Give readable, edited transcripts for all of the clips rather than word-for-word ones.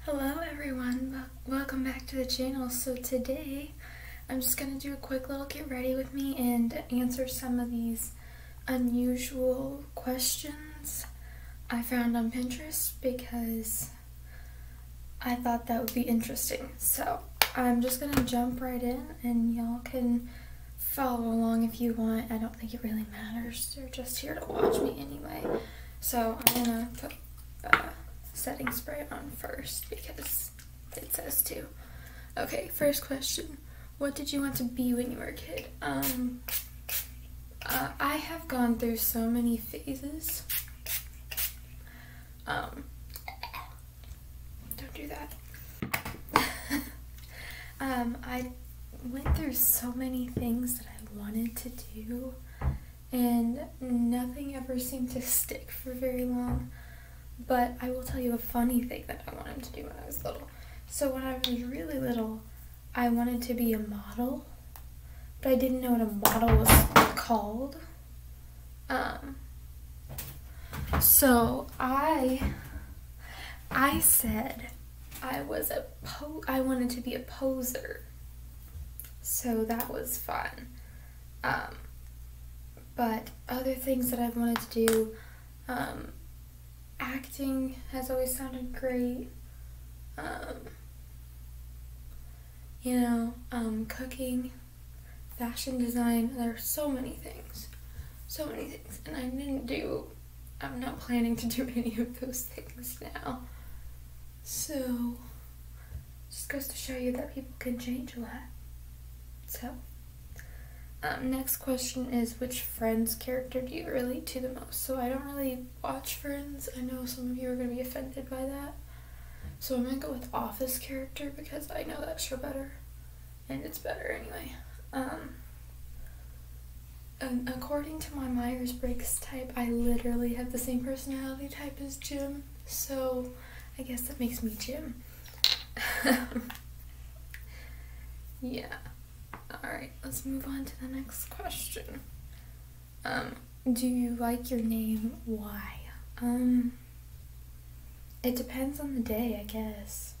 Hello everyone, welcome back to the channel. So today I'm just going to do a quick little get ready with me and answer some of these unusual questions I found on Pinterest because I thought that would be interesting. So I'm just going to jump right in and y'all can follow along if you want. I don't think it really matters, they're just here to watch me anyway. So I'm going to put setting spray on first because it says to. Okay, first question. What did you want to be when you were a kid? I have gone through so many phases. Don't do that. I went through so many things that I wanted to do and nothing ever seemed to stick for very long. But I will tell you a funny thing that I wanted to do when I was little. So when I was really little, I wanted to be a model, but I didn't know what a model was called. So I said I wanted to be a poser. So that was fun. But other things that I wanted to do, acting has always sounded great. Cooking, fashion design, there are so many things. And I'm not planning to do any of those things now. So, just goes to show you that people can change a lot. So, next question is, which Friends character do you relate to the most? So I don't really watch Friends. I know some of you are going to be offended by that. So I'm going to go with Office character because I know that show better. And it's better anyway. And according to my Myers-Briggs type, I literally have the same personality type as Jim. So I guess that makes me Jim. Yeah. Alright, let's move on to the next question. Do you like your name? Why? It depends on the day, I guess.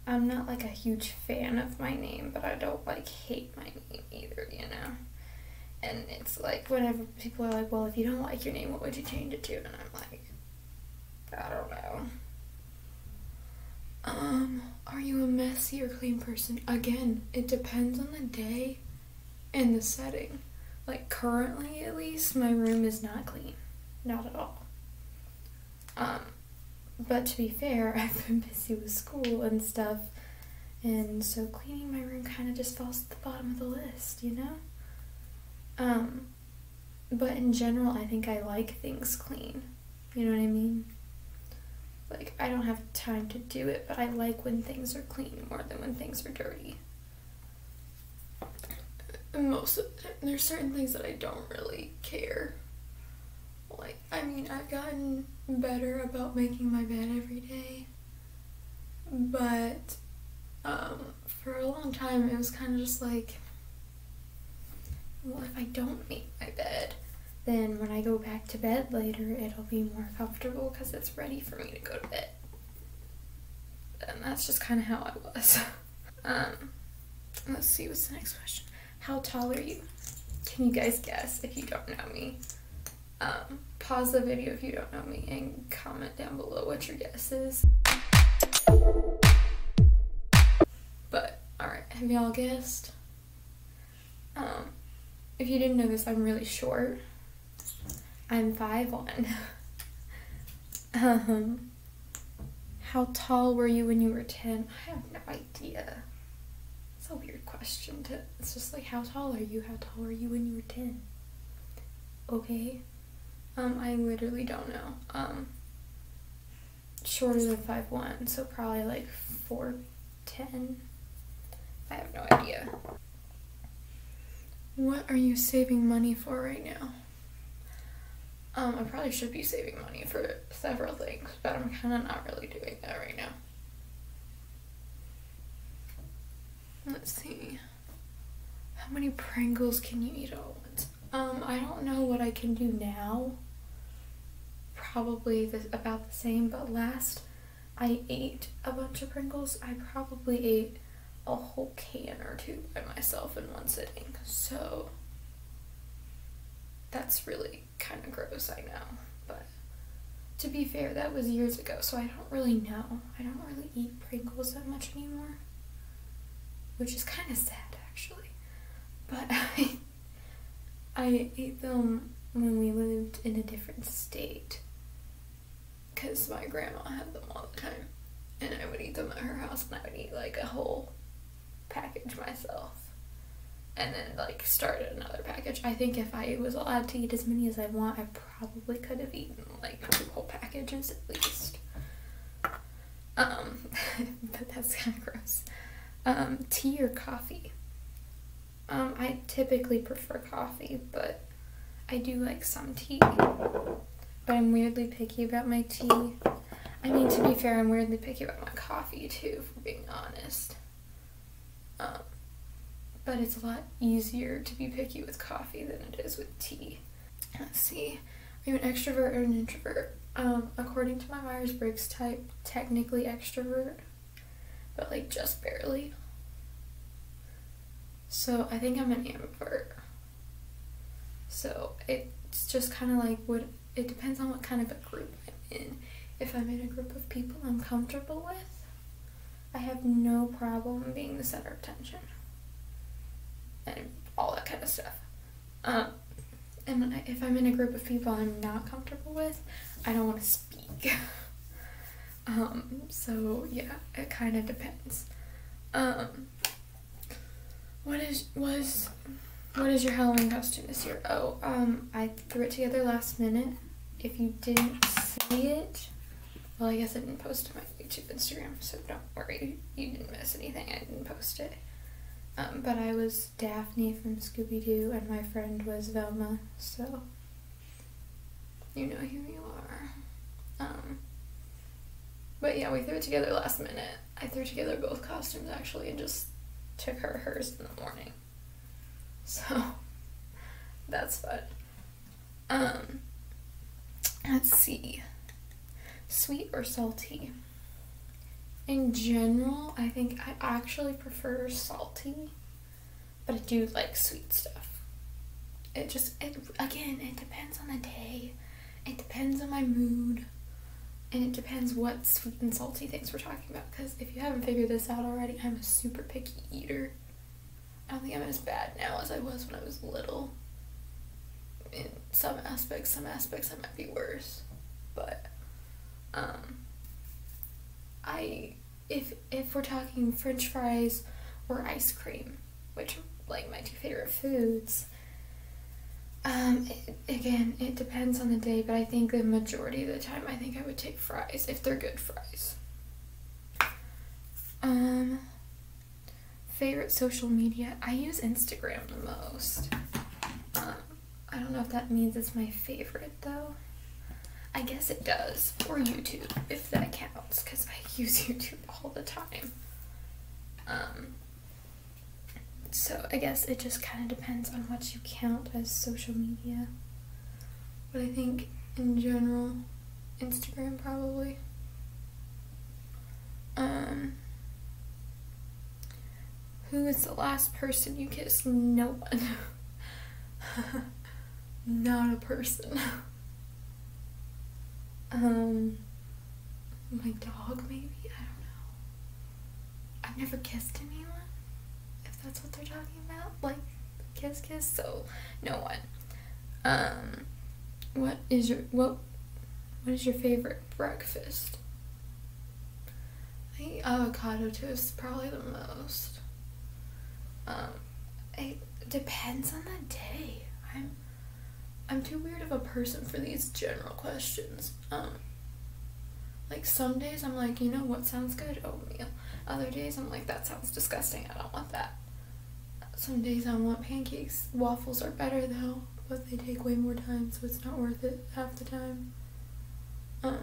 I'm not like a huge fan of my name, but I don't hate my name either, you know? And it's like whenever people are like, well, if you don't like your name, what would you change it to? And I'm like, I don't know. Are you a messy or clean person? Again, it depends on the day and the setting. Like currently, at least, my room is not clean. Not at all. But to be fair, I've been busy with school and stuff, and so cleaning my room kind of just falls at the bottom of the list, you know? But in general, I think I like things clean. You know what I mean? Like, I don't have time to do it, but I like when things are clean more than when things are dirty. And most of the time, there's certain things that I don't really care. Like, I mean, I've gotten better about making my bed every day, but for a long time it was kind of just like, well, if I don't make my bed, then when I go back to bed later, it'll be more comfortable because it's ready for me to go to bed. And that's just kind of how I was. Let's see, what's the next question? How tall are you? Can you guys guess if you don't know me? Pause the video if you don't know me and comment down below what your guess is. But, alright, have y'all guessed? If you didn't know this, I'm really short. I'm 5'1". How tall were you when you were 10? I have no idea. It's a weird question it's just like, how tall are you? How tall were you when you were 10? Okay. I literally don't know. Shorter than 5'1", so probably like 4'10". I have no idea. What are you saving money for right now? I probably should be saving money for several things, but I'm kind of not really doing that right now. Let's see. How many Pringles can you eat all at once? I don't know what I can do now. Probably about the same, but last I ate a bunch of Pringles. I probably ate a whole can or two by myself in one sitting, so that's really kind of gross, I know, but to be fair, that was years ago, so I don't really know. I don't really eat Pringles that much anymore, which is kind of sad, actually, but I ate them when we lived in a different state, because my grandma had them all the time, and I would eat them at her house, and I would eat like a whole package myself, and then like started another package. I think if I was allowed to eat as many as I want, I probably could have eaten like 2 whole packages at least. But that's kind of gross. Tea or coffee? I typically prefer coffee, but I do like some tea. But I'm weirdly picky about my tea. I mean, to be fair, I'm weirdly picky about my coffee too, if we're being honest. But it's a lot easier to be picky with coffee than it is with tea. Let's see. Are you an extrovert or an introvert? According to my Myers-Briggs type, technically extrovert, but like just barely. So I think I'm an ambivert. So it's just kind of like it depends on what kind of a group I'm in. If I'm in a group of people I'm comfortable with, I have no problem being the center of attention and all that kind of stuff. And if I'm in a group of people I'm not comfortable with, I don't want to speak. So yeah, it kind of depends. What is your Halloween costume this year? Oh, I threw it together last minute. If you didn't see it, well, I guess I didn't post it on my YouTube, Instagram, so don't worry, you didn't miss anything. I didn't post it. But I was Daphne from Scooby-Doo, and my friend was Velma, so you know who you are. But yeah, we threw it together last minute. I threw together both costumes, actually, and just took hers in the morning. So, that's fun. Let's see. Sweet or salty? In general, I think I actually prefer salty, but I do like sweet stuff. Again, it depends on the day, it depends on my mood, and it depends what sweet and salty things we're talking about, because if you haven't figured this out already, I'm a super picky eater. I don't think I'm as bad now as I was when I was little. In some aspects I might be worse, but if we're talking french fries or ice cream, which are like my 2 favorite foods, again, it depends on the day, but I think the majority of the time I think I would take fries if they're good fries. Favorite social media? I use Instagram the most. I don't know if that means it's my favorite though. I guess it does. Or YouTube, if that counts, because I use YouTube all the time. So I guess it just kind of depends on what you count as social media. But I think in general, Instagram probably. Who is the last person you kissed? No one. Not a person. My dog maybe? I don't know. I've never kissed anyone, if that's what they're talking about. Like, kiss, so no one. What is your favorite breakfast? I eat avocado toast probably the most. It depends on the day. I'm too weird of a person for these general questions. Like some days I'm like, you know what sounds good? Oatmeal. Other days I'm like, that sounds disgusting, I don't want that. Some days I want pancakes. Waffles are better though, but they take way more time, so it's not worth it half the time. But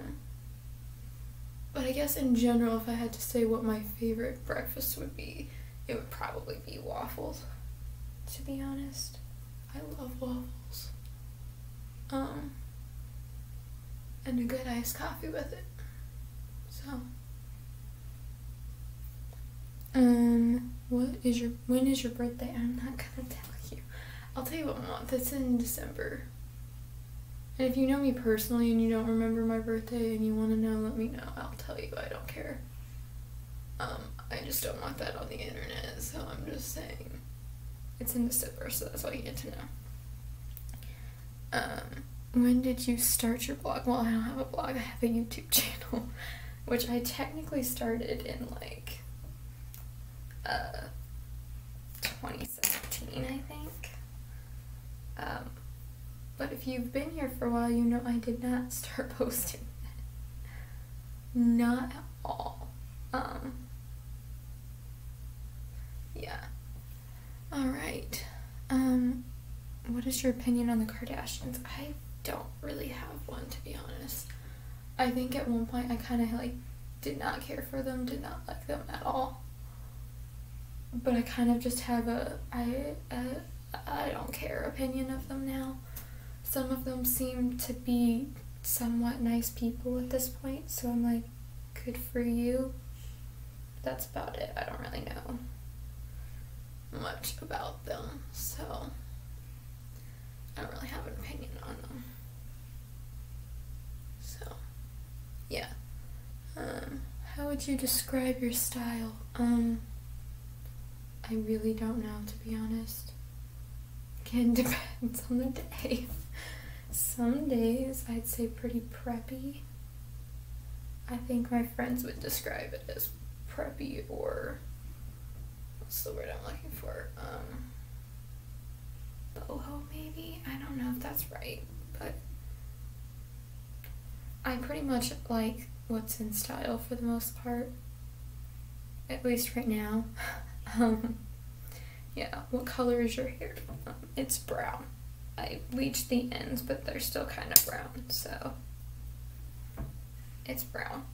I guess in general, if I had to say what my favorite breakfast would be, it would probably be waffles, to be honest. I love waffles. And a good iced coffee with it. So, when is your birthday? I'm not gonna tell you. I'll tell you what month. It's in December. And if you know me personally and you don't remember my birthday and you want to know, let me know. I'll tell you. I don't care. I just don't want that on the internet, so I'm just saying it's in December, so that's all you need to know. When did you start your blog? Well, I don't have a blog. I have a YouTube channel, which I technically started in like 2017, I think. But if you've been here for a while, you know I did not start posting. Not at all. Yeah. Alright. What is your opinion on the Kardashians? I don't really have one, to be honest. I think at one point I kind of like did not care for them, did not like them at all. But I kind of just have I don't care opinion of them now. Some of them seem to be somewhat nice people at this point, so I'm like, good for you. That's about it. I don't really know much about them, so I don't really have an opinion on them. So, yeah. How would you describe your style? I really don't know, to be honest. Again, depends on the day. Some days I'd say pretty preppy. I think my friends would describe it as preppy, or what's the word I'm looking for? Boho maybe? I don't know if that's right, but I pretty much like what's in style for the most part. At least right now. Yeah, what color is your hair? It's brown. I bleached the ends, but they're still kind of brown, so it's brown.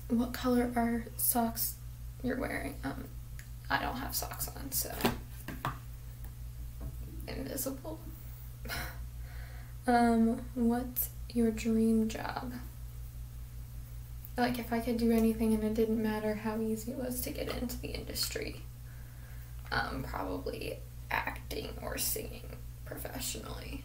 What color are socks you're wearing? I don't have socks on, so invisible. What's your dream job? Like, if I could do anything and it didn't matter how easy it was to get into the industry, probably acting or singing professionally.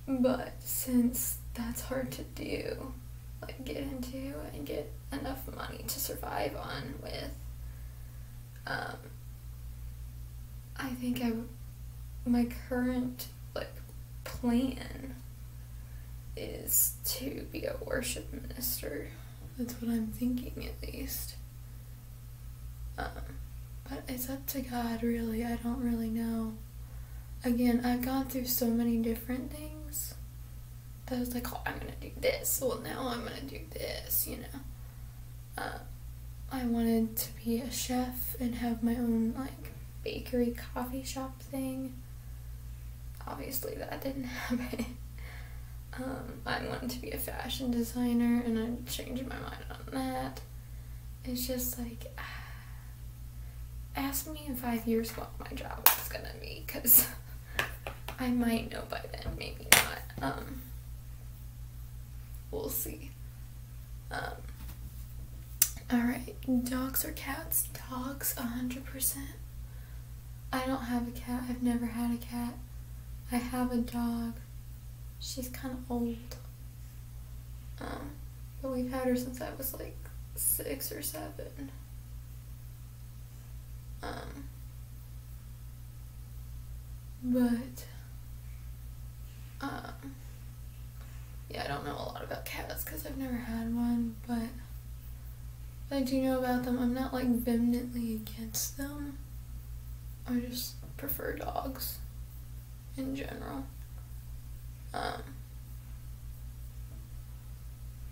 But since that's hard to do, like get into and get enough money to survive on with, I think my current like plan is to be a worship minister. That's what I'm thinking, at least. But it's up to God, really. I don't really know. Again, I've gone through so many different things that I was like, oh, I'm gonna do this. Well, now I'm gonna do this, you know. I wanted to be a chef and have my own, like, bakery coffee shop thing. Obviously, that didn't happen. I wanted to be a fashion designer, and I'm changing my mind on that. It's just like, ask me in 5 years what my job is gonna be, because I might know by then, maybe not. We'll see. Alright, dogs or cats? Dogs, 100%. I don't have a cat. I've never had a cat. I have a dog. She's kind of old. But we've had her since I was like 6 or 7. Yeah, I don't know a lot about cats because I've never had one, but I do know about them. I'm not like vehemently against them. I just prefer dogs in general.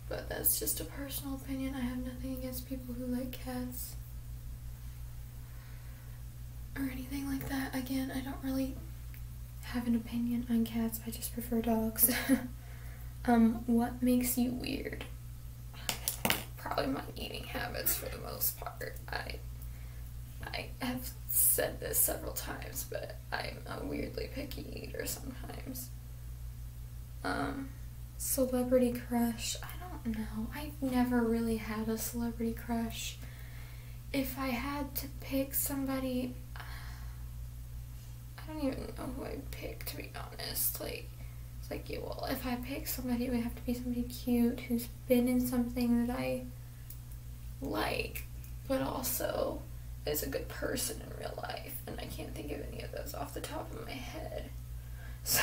But that's just a personal opinion. I have nothing against people who like cats or anything like that. Again, I don't really have an opinion on cats. I just prefer dogs. What makes you weird? Probably my eating habits for the most part. I have said this several times, but I'm a weirdly picky eater sometimes. Celebrity crush. I don't don't know. I've never really had a celebrity crush. If I had to pick somebody, I don't even know who I'd pick, to be honest. Like, it's like, yeah, well, if I pick somebody, it would have to be somebody cute who's been in something that I like, but also is a good person in real life, and I can't think of any of those off the top of my head. So,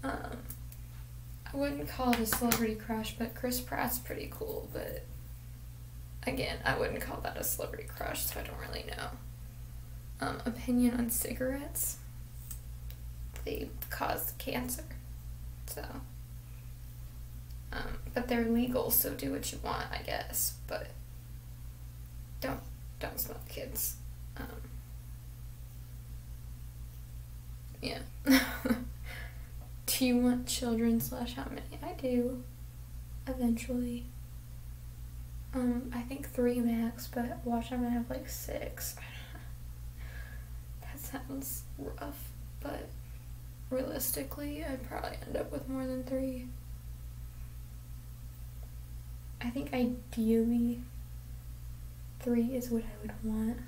I wouldn't call it a celebrity crush, but Chris Pratt's pretty cool, but again, I wouldn't call that a celebrity crush, so I don't really know. Opinion on cigarettes. They cause cancer, so, but they're legal, so do what you want, I guess, but don't smoke, kids. Yeah. Do you want children / how many? I do, eventually. I think 3 max, but watch, I'm gonna have like 6. That sounds rough, but realistically, I'd probably end up with more than 3. I think ideally 3 is what I would want,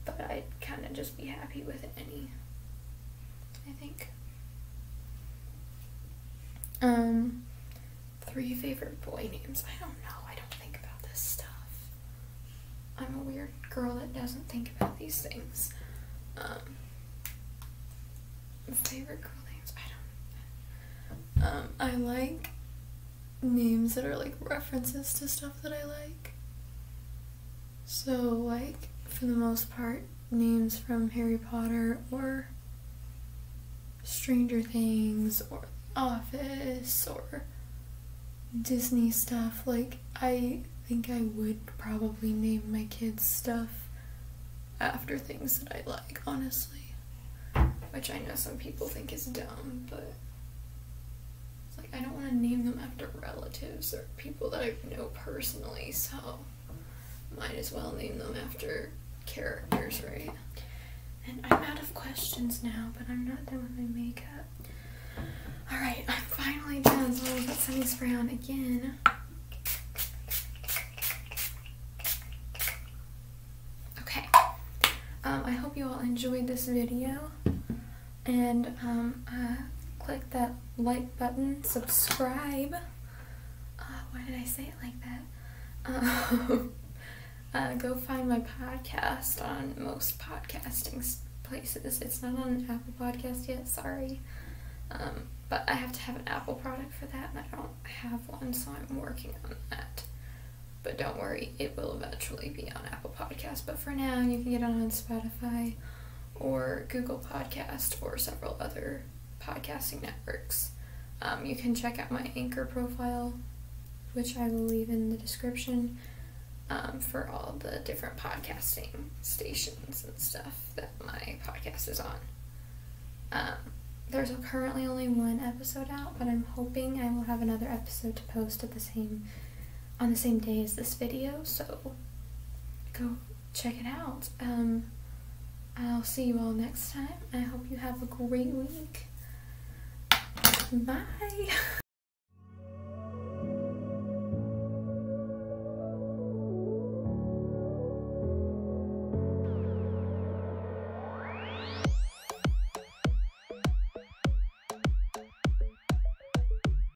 but I'd kind of just be happy with any, I think. 3 favorite boy names. I don't know. I don't think about this stuff. I'm a weird girl that doesn't think about these things. Favorite girl names. I don't. I like names that are like references to stuff that I like. So, like, for the most part, names from Harry Potter or Stranger Things or Office or Disney stuff. Like, I think I would probably name my kids stuff after things that I like, honestly. Which I know some people think is dumb, but it's like, I don't want to name them after relatives or people that I know personally, so might as well name them after characters, right? And I'm out of questions now, but I'm not done with my makeup. Alright, I'm finally done, so I'll put setting spray on again. Okay. I hope you all enjoyed this video. And click that like button, subscribe. Why did I say it like that? Go find my podcast on most podcasting places. It's not on an Apple Podcast yet, sorry. But I have to have an Apple product for that, and I don't have one, so I'm working on that. But don't worry, it will eventually be on Apple Podcasts. But for now, you can get it on Spotify or Google Podcast or several other podcasting networks. You can check out my Anchor profile, which I will leave in the description, for all the different podcasting stations and stuff that my podcast is on. There's currently only 1 episode out, but I'm hoping I will have another episode to post on the same day as this video, so go check it out. I'll see you all next time. I hope you have a great week. Bye!